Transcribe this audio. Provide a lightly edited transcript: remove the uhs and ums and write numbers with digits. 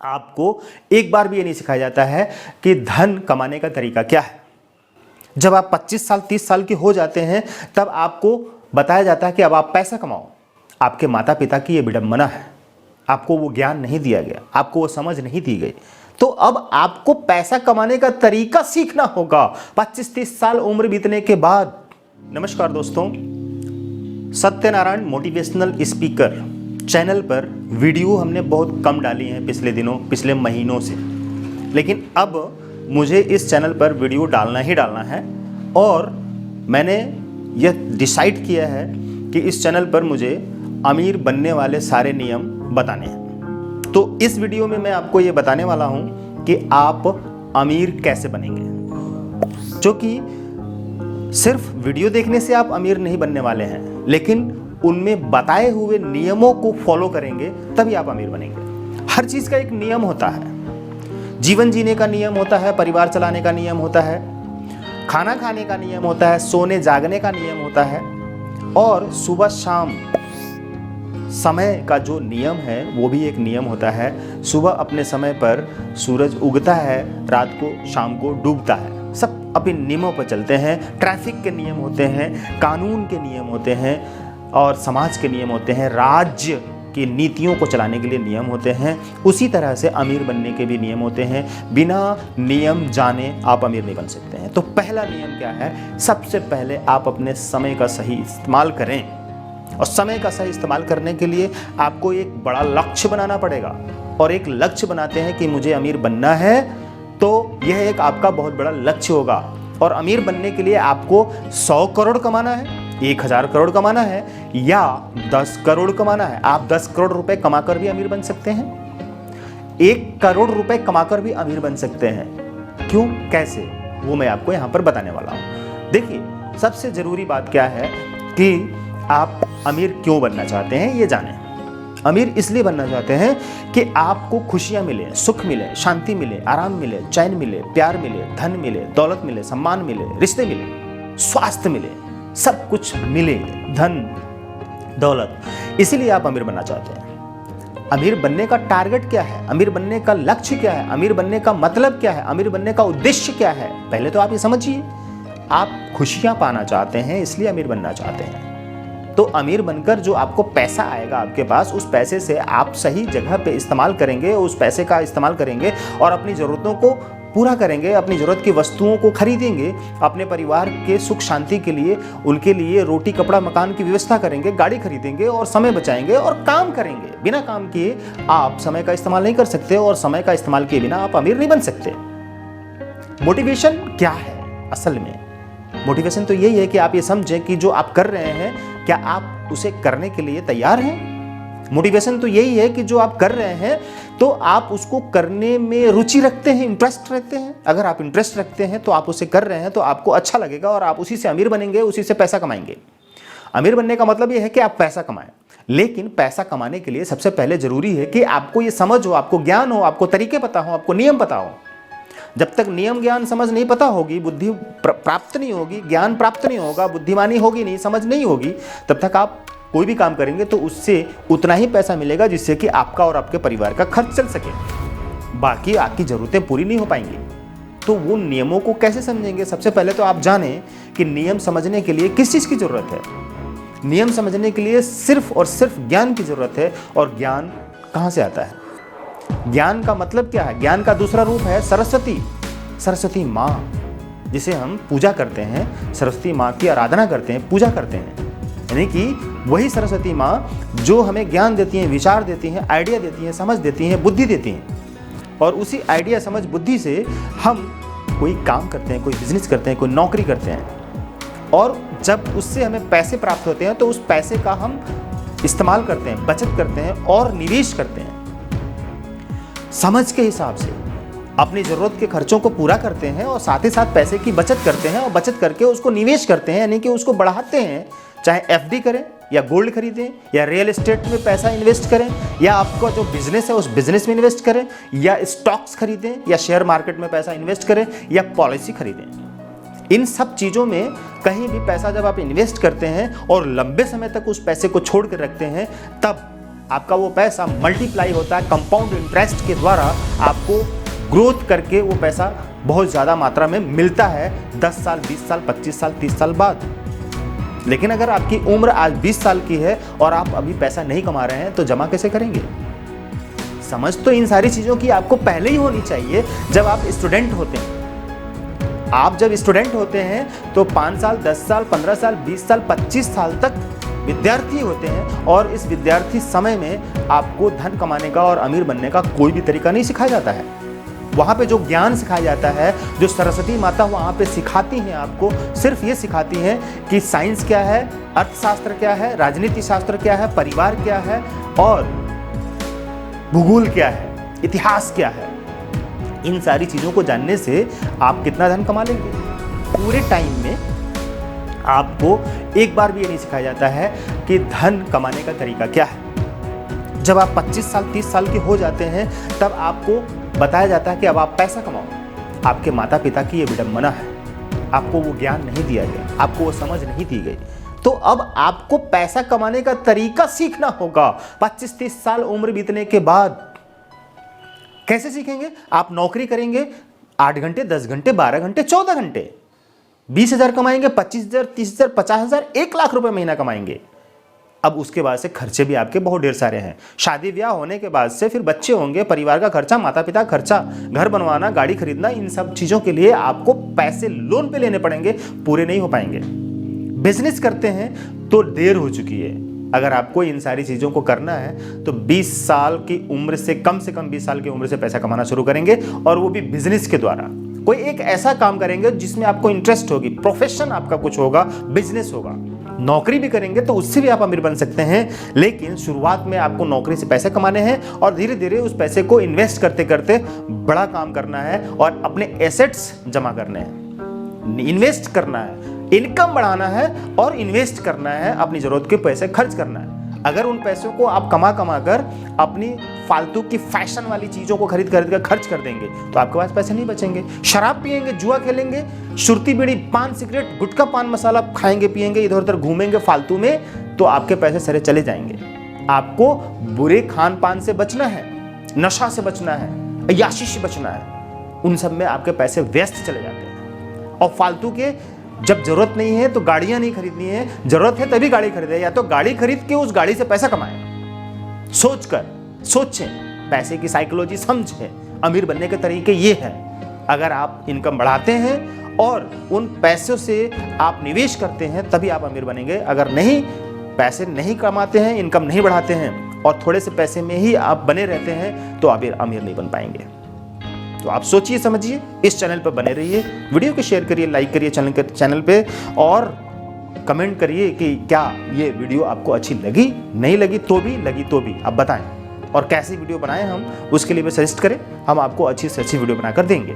आपको एक बार भी ये नहीं सिखाया जाता है कि धन कमाने का तरीका क्या है। जब आप 25 साल 30 साल के हो जाते हैं तब आपको बताया जाता है कि अब आप पैसा कमाओ। आपके माता पिता की ये विडंबना है, आपको वो ज्ञान नहीं दिया गया, आपको वो समझ नहीं दी गई। तो अब आपको पैसा कमाने का तरीका सीखना होगा 25-30 साल उम्र बीतने के बाद। नमस्कार दोस्तों, सत्यनारायण मोटिवेशनल स्पीकर चैनल पर वीडियो हमने बहुत कम डाली हैं पिछले दिनों, पिछले महीनों से, लेकिन अब मुझे इस चैनल पर वीडियो डालना ही डालना है और मैंने यह डिसाइड किया है कि इस चैनल पर मुझे अमीर बनने वाले सारे नियम बताने हैं। तो इस वीडियो में मैं आपको ये बताने वाला हूँ कि आप अमीर कैसे बनेंगे, जो कि सिर्फ वीडियो देखने से आप अमीर नहीं बनने वाले हैं, लेकिन उनमें बताए हुए नियमों को फॉलो करेंगे तभी आप अमीर बनेंगे। हर चीज का एक नियम होता है। जीवन जीने का नियम होता है, परिवार चलाने का नियम होता है, खाना खाने का नियम होता है, सोने जागने का नियम होता है, और सुबह शाम समय का जो नियम है वो भी एक नियम होता है। सुबह अपने समय पर सूरज उगता है, रात को शाम को डूबता है। सब अपने नियमों पर चलते हैं। ट्रैफिक के नियम होते हैं, कानून के नियम होते हैं और समाज के नियम होते हैं, राज्य की नीतियों को चलाने के लिए नियम होते हैं। उसी तरह से अमीर बनने के भी नियम होते हैं। बिना नियम जाने आप अमीर नहीं बन सकते हैं। तो पहला नियम क्या है? सबसे पहले आप अपने समय का सही इस्तेमाल करें, और समय का सही इस्तेमाल करने के लिए आपको एक बड़ा लक्ष्य बनाना पड़ेगा। और एक लक्ष्य बनाते हैं कि मुझे अमीर बनना है, तो यह एक आपका बहुत बड़ा लक्ष्य होगा। और अमीर बनने के लिए आपको 100 करोड़ कमाना है, 1000 करोड़ कमाना है या 10 करोड़ कमाना है। आप 10 करोड़ रुपए कमाकर भी अमीर बन सकते हैं, 1 करोड़ रुपए कमाकर भी अमीर बन सकते हैं। क्यों, कैसे, वो मैं आपको यहां पर बताने वाला हूं। देखिए, सबसे जरूरी बात क्या है कि आप अमीर क्यों बनना चाहते हैं ये जानें। अमीर इसलिए बनना चाहते हैं कि आपको खुशियां मिले, सुख मिले, शांति मिले, आराम मिले, चैन मिले, प्यार मिले, धन मिले, दौलत मिले, सम्मान मिले, रिश्ते मिले, स्वास्थ्य मिले, सब कुछ मिले, धन दौलत। इसीलिए आप अमीर बनना चाहते हैं। अमीर बनने का टारगेट क्या है? अमीर बनने का लक्ष्य क्या है? अमीर बनने का मतलब क्या है? अमीर बनने का उद्देश्य क्या है? पहले तो आप ये समझिए। आप खुशियां पाना चाहते हैं, इसलिए अमीर बनना चाहते हैं। तो अमीर बनकर जो आपको पैसा आएगा आपके पास, उस पैसे से आप सही जगह पे इस्तेमाल करेंगे, उस पैसे का इस्तेमाल करेंगे और अपनी ज़रूरतों को पूरा करेंगे, अपनी ज़रूरत की वस्तुओं को खरीदेंगे, अपने परिवार के सुख शांति के लिए, उनके लिए रोटी कपड़ा मकान की व्यवस्था करेंगे, गाड़ी खरीदेंगे और समय बचाएंगे और काम करेंगे। बिना काम किए आप समय का इस्तेमाल नहीं कर सकते और समय का इस्तेमाल किए बिना आप अमीर नहीं बन सकते। मोटिवेशन क्या है? असल में मोटिवेशन तो यही है कि आप ये समझें कि जो आप कर रहे हैं क्या आप उसे करने के लिए तैयार हैं। मोटिवेशन तो यही है कि जो आप कर रहे हैं तो आप उसको करने में रुचि रखते हैं, इंटरेस्ट रखते हैं। अगर आप इंटरेस्ट रखते हैं तो आप उसे कर रहे हैं तो आपको अच्छा लगेगा और आप उसी से अमीर बनेंगे, उसी से पैसा कमाएंगे। अमीर बनने का मतलब यह है कि आप पैसा कमाएं, लेकिन पैसा कमाने के लिए सबसे पहले जरूरी है कि आपको ये समझ हो, आपको ज्ञान हो, आपको तरीके पता हो, आपको नियम पता हो। जब तक नियम ज्ञान समझ नहीं पता होगी, बुद्धि प्राप्त नहीं होगी, ज्ञान प्राप्त नहीं होगा, बुद्धिमानी होगी नहीं, समझ नहीं होगी, तब तक आप कोई भी काम करेंगे तो उससे उतना ही पैसा मिलेगा जिससे कि आपका और आपके परिवार का खर्च चल सके। बाकी आपकी जरूरतें पूरी नहीं हो पाएंगी। तो वो नियमों को कैसे समझेंगे? सबसे पहले तो आप जानें कि नियम समझने के लिए किस चीज़ की जरूरत है। नियम समझने के लिए सिर्फ और सिर्फ ज्ञान की जरूरत है। और ज्ञान कहाँ से आता है? ज्ञान का मतलब क्या है? ज्ञान का दूसरा रूप है सरस्वती। सरस्वती माँ, जिसे हम पूजा करते हैं, सरस्वती माँ की आराधना करते हैं, पूजा करते हैं। यानी कि वही सरस्वती माँ जो हमें ज्ञान देती हैं, विचार देती हैं, आइडिया देती हैं, समझ देती हैं, बुद्धि देती हैं। और उसी आइडिया, समझ, बुद्धि से हम कोई काम करते हैं, कोई बिजनेस करते हैं, कोई नौकरी करते हैं। और जब उससे हमें पैसे प्राप्त होते हैं तो उस पैसे का हम इस्तेमाल करते हैं, बचत करते हैं और निवेश करते हैं। समझ के हिसाब से अपनी ज़रूरत के खर्चों को पूरा करते हैं और साथ ही साथ पैसे की बचत करते हैं और बचत करके उसको निवेश करते हैं, यानी कि उसको बढ़ाते हैं। चाहे एफडी करें या गोल्ड खरीदें या रियल एस्टेट में पैसा इन्वेस्ट करें या आपका जो बिजनेस है उस बिजनेस में इन्वेस्ट करें या स्टॉक्स खरीदें या शेयर मार्केट में पैसा इन्वेस्ट करें या पॉलिसी खरीदें। इन सब चीज़ों में कहीं भी पैसा जब आप इन्वेस्ट करते हैं और लंबे समय तक उस पैसे को छोड़ कर रखते हैं, तब आपका वो पैसा मल्टीप्लाई होता है कंपाउंड इंटरेस्ट के द्वारा, आपको ग्रोथ करके वो पैसा बहुत ज़्यादा मात्रा में मिलता है 10 साल, 20 साल, 25 साल, 30 साल बाद। लेकिन अगर आपकी उम्र आज 20 साल की है और आप अभी पैसा नहीं कमा रहे हैं तो जमा कैसे करेंगे? समझ तो इन सारी चीज़ों की आपको पहले ही होनी चाहिए जब आप स्टूडेंट होते हैं। आप जब स्टूडेंट होते हैं तो 5 साल, 10 साल, 15 साल, 20 साल, 25 साल तक विद्यार्थी होते हैं और इस विद्यार्थी समय में आपको धन कमाने का और अमीर बनने का कोई भी तरीका नहीं सिखाया जाता है। वहाँ पे जो ज्ञान सिखाया जाता है, जो सरस्वती माता वहाँ पे सिखाती हैं आपको, सिर्फ ये सिखाती हैं कि साइंस क्या है, अर्थशास्त्र क्या है, राजनीति शास्त्र क्या है, परिवार क्या है और भूगोल क्या है, इतिहास क्या है। इन सारी चीज़ों को जानने से आप कितना धन कमा लेंगे? पूरे टाइम में आपको एक बार भी ये नहीं सिखाया जाता है कि धन कमाने का तरीका क्या है। जब आप 25 साल 30 साल के हो जाते हैं तब आपको बताया जाता है कि अब आप पैसा कमाओ। आपके माता पिता की ये विडंबना है, आपको वो ज्ञान नहीं दिया गया, आपको वो समझ नहीं दी गई। तो अब आपको पैसा कमाने का तरीका सीखना होगा। 25-30 साल उम्र बीतने के बाद कैसे सीखेंगे? आप नौकरी करेंगे 8 घंटे, 10 घंटे, 12 घंटे, 14 घंटे, 20,000 कमाएंगे, 25,000, 30,000, 50,000, 1 लाख रुपए महीना कमाएंगे। अब उसके बाद से खर्चे भी आपके बहुत ढेर सारे हैं। शादी ब्याह होने के बाद से फिर बच्चे होंगे, परिवार का खर्चा, माता पिता का खर्चा, घर बनवाना, गाड़ी खरीदना, इन सब चीज़ों के लिए आपको पैसे लोन पे लेने पड़ेंगे, पूरे नहीं हो पाएंगे। बिजनेस करते हैं तो देर हो चुकी है। अगर आपको इन सारी चीज़ों को करना है तो 20 साल की उम्र से कम 20 साल की उम्र से पैसा कमाना शुरू करेंगे और वो भी बिजनेस के द्वारा। कोई एक ऐसा काम करेंगे जिसमें आपको इंटरेस्ट होगी, प्रोफेशन आपका कुछ होगा, बिजनेस होगा। नौकरी भी करेंगे तो उससे भी आप अमीर बन सकते हैं, लेकिन शुरुआत में आपको नौकरी से पैसे कमाने हैं और धीरे धीरे उस पैसे को इन्वेस्ट करते करते बड़ा काम करना है और अपने एसेट्स जमा करने हैं, इन्वेस्ट करना है, इनकम बढ़ाना है और इन्वेस्ट करना है, अपनी जरूरत के पैसे खर्च करना है। अगर उन पैसों को आप कमा कमा कर अपनी फालतू की फैशन वाली चीज़ों को खरीद कर खर्च कर देंगे तो आपके पास पैसे नहीं बचेंगे। शराब पिएंगे, जुआ खेलेंगे, सुरती बीड़ी, पान सिगरेट, गुटखा पान मसाला खाएंगे पिएंगे, इधर उधर घूमेंगे फालतू में, तो आपके पैसे सारे चले जाएंगे। आपको बुरे खान पान से बचना है, नशा से बचना है, अय्याशी से बचना है। उन सब में आपके पैसे व्यस्त चले जाते हैं। और फालतू के जब जरूरत नहीं है तो गाड़ियां नहीं खरीदनी है, जरूरत है तभी गाड़ी खरीदे, या तो गाड़ी खरीद के उस गाड़ी से पैसा कमाएं। सोचें, पैसे की साइकोलॉजी समझें। अमीर बनने के तरीके ये हैं। अगर आप इनकम बढ़ाते हैं और उन पैसों से आप निवेश करते हैं तभी आप अमीर बनेंगे। अगर नहीं, पैसे नहीं कमाते हैं, इनकम नहीं बढ़ाते हैं और थोड़े से पैसे में ही आप बने रहते हैं तो आप अमीर नहीं बन पाएंगे। तो आप सोचिए, समझिए, इस चैनल पर बने रहिए, वीडियो को शेयर करिए, लाइक करिए चैनल पे और कमेंट करिए कि क्या ये वीडियो आपको अच्छी लगी, नहीं लगी तो भी, लगी तो भी आप बताएं। और कैसी वीडियो बनाएं हम, उसके लिए भी सजेस्ट करें, हम आपको अच्छी से अच्छी वीडियो बनाकर देंगे।